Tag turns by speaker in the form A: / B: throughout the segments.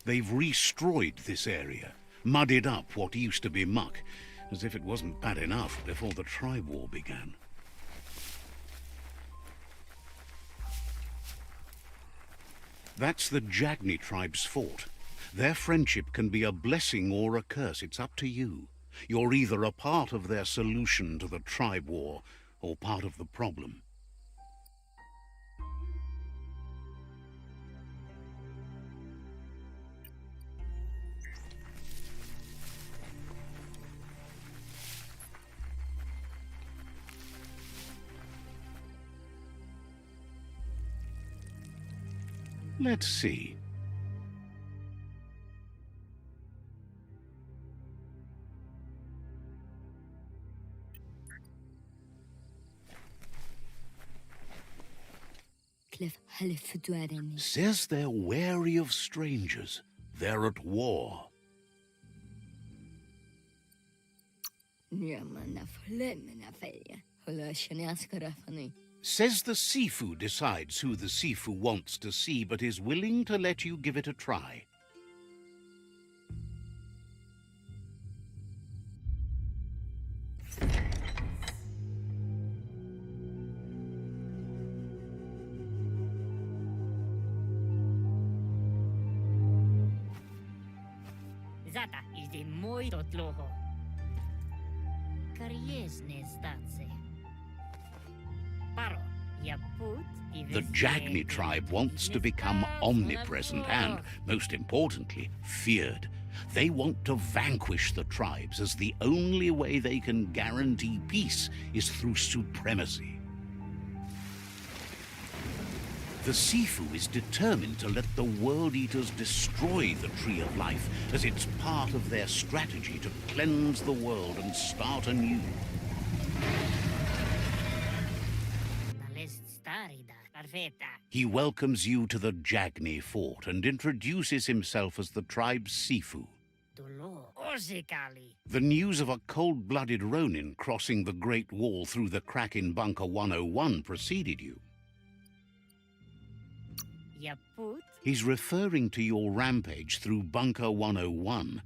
A: They've destroyed this area, muddied up what used to be muck, as if it wasn't bad enough before the tribe war began. That's the Jagni tribe's fort. Their friendship can be a blessing or a curse. It's up to you. You're either a part of their solution to the tribe war, or part of the problem. Let's see. Says they're wary of strangers. They're at war. Says the Sifu decides who the Sifu wants to see, but is willing to let you give it a try.
B: Zata is the moi dotloho. Kariesne stace. Paro,
A: the Jagni tribe wants to become omnipresent and, most importantly, feared. They want to vanquish the tribes, as the only way they can guarantee peace is through supremacy. The Sifu is determined to let the World Eaters destroy the Tree of Life, as it's part of their strategy to cleanse the world and start anew. He welcomes you to the Jagni fort and introduces himself as the tribe's Sifu. The news of a cold-blooded Ronin crossing the Great Wall through the crack in Bunker 101 preceded you. He's referring to your rampage through Bunker 101.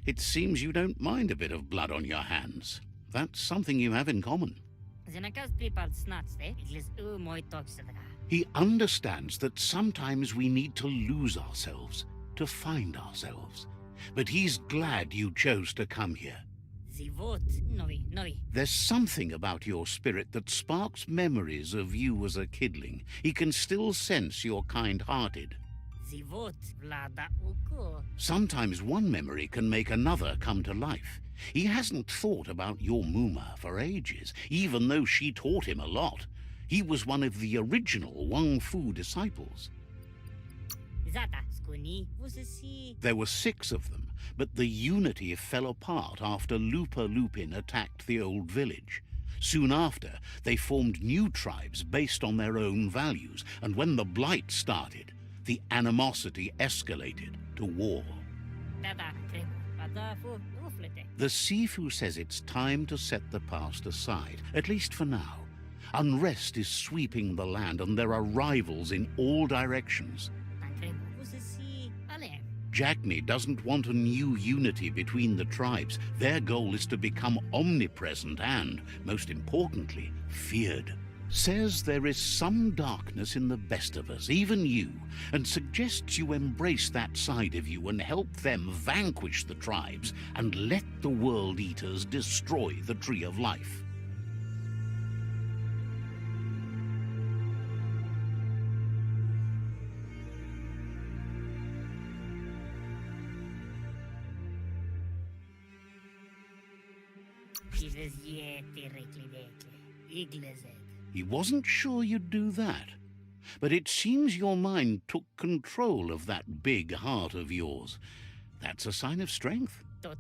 A: It seems you don't mind a bit of blood on your hands. That's something you have in common. He understands that sometimes we need to lose ourselves, to find ourselves. But he's glad you chose to come here. There's something about your spirit that sparks memories of you as a kidling. He can still sense you're kind-hearted. Sometimes one memory can make another come to life. He hasn't thought about your Muma for ages, even though she taught him a lot. He was one of the original Wang Fu disciples. There were 6 of them, but the unity fell apart after Lupa Lupin attacked the old village. Soon after, they formed new tribes based on their own values, and when the Blight started, the animosity escalated to war. The Sifu says it's time to set the past aside, at least for now. Unrest is sweeping the land, and there are rivals in all directions. Jagni doesn't want a new unity between the tribes. Their goal is to become omnipresent and, most importantly, feared. Says there is some darkness in the best of us, even you, and suggests you embrace that side of you and help them vanquish the tribes and let the World Eaters destroy the Tree of Life. He wasn't sure you'd do that, but it seems your mind took control of that big heart of yours. That's a sign of strength. The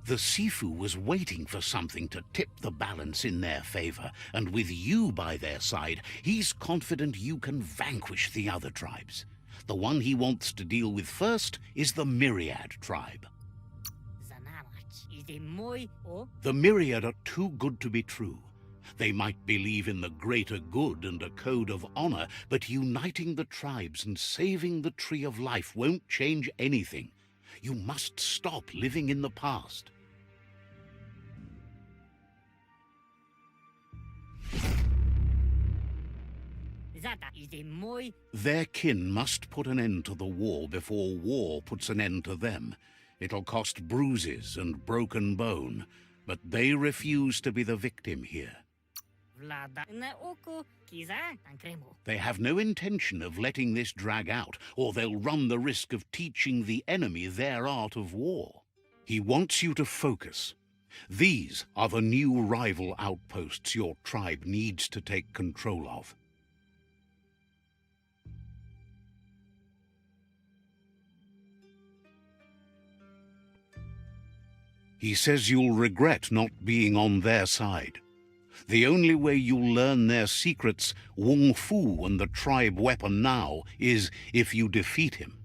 A: Sifu was waiting for something to tip the balance in their favor, and with you by their side, he's confident you can vanquish the other tribes. The one he wants to deal with first is the Myriad tribe. The Myriad are too good to be true. They might believe in the greater good and a code of honor, but uniting the tribes and saving the Tree of Life won't change anything. You must stop living in the past.
B: Zata is the moi.
A: Their kin must put an end to the war before war puts an end to them. It'll cost bruises and broken bone, but they refuse to be the victim here.
B: Vlada na oko kiza tankremo.
A: They have no intention of letting this drag out, or they'll run the risk of teaching the enemy their art of war. He wants you to focus. These are the new rival outposts your tribe needs to take control of. He says you'll regret not being on their side. The only way you'll learn their secrets, Wung Fu and the tribe weapon now, is if you defeat him.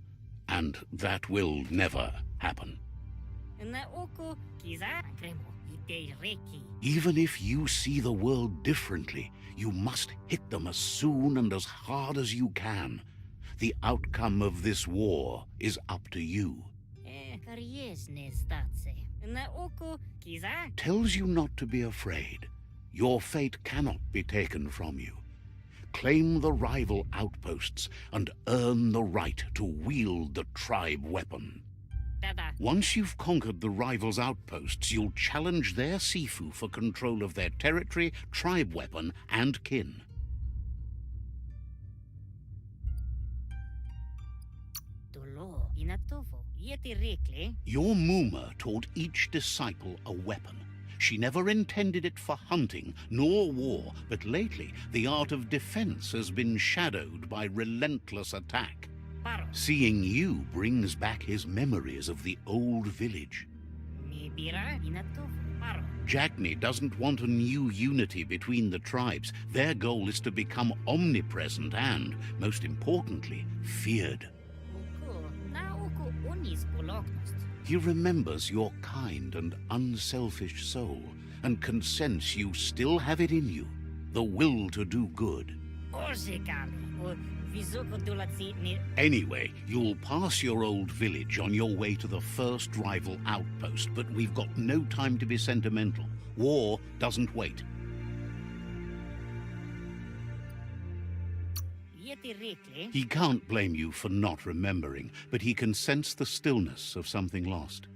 A: And that will never happen.
B: Na oko kiza tankremo. Ite reki.
A: Even if you see the world differently, you must hit them as soon and as hard as you can. The outcome of this war is up to you.
B: Kariesne statse. Na oko kiza.
A: Tells you not to be afraid. Your fate cannot be taken from you. Claim the rival outposts and earn the right to wield the tribe weapon.
B: Dada.
A: Once you've conquered the rivals' outposts, you'll challenge their Sifu for control of their territory, tribe weapon, and kin.
B: Dolo inatovo. Yeti rekle.
A: Your Muma taught each disciple a weapon. She never intended it for hunting nor war, but lately the art of defense has been shadowed by relentless attack.
B: Paro.
A: Seeing you brings back his memories of the old village.
B: Mibira inatovo. Paro.
A: Jagni doesn't want a new unity between the tribes. Their goal is to become omnipresent and, most importantly, feared.
B: Oko na oko onis poloknost.
A: He remembers your kind and unselfish soul and can sense you still have it in you, the will to do good.
B: Orzekali. O visoko dolatsi ni.
A: Anyway, you'll pass your old village on your way to the first rival outpost, but we've got no time to be sentimental. War doesn't wait.
B: Yeti rekle.
A: He can't blame you for not remembering, but he can sense the stillness of something lost.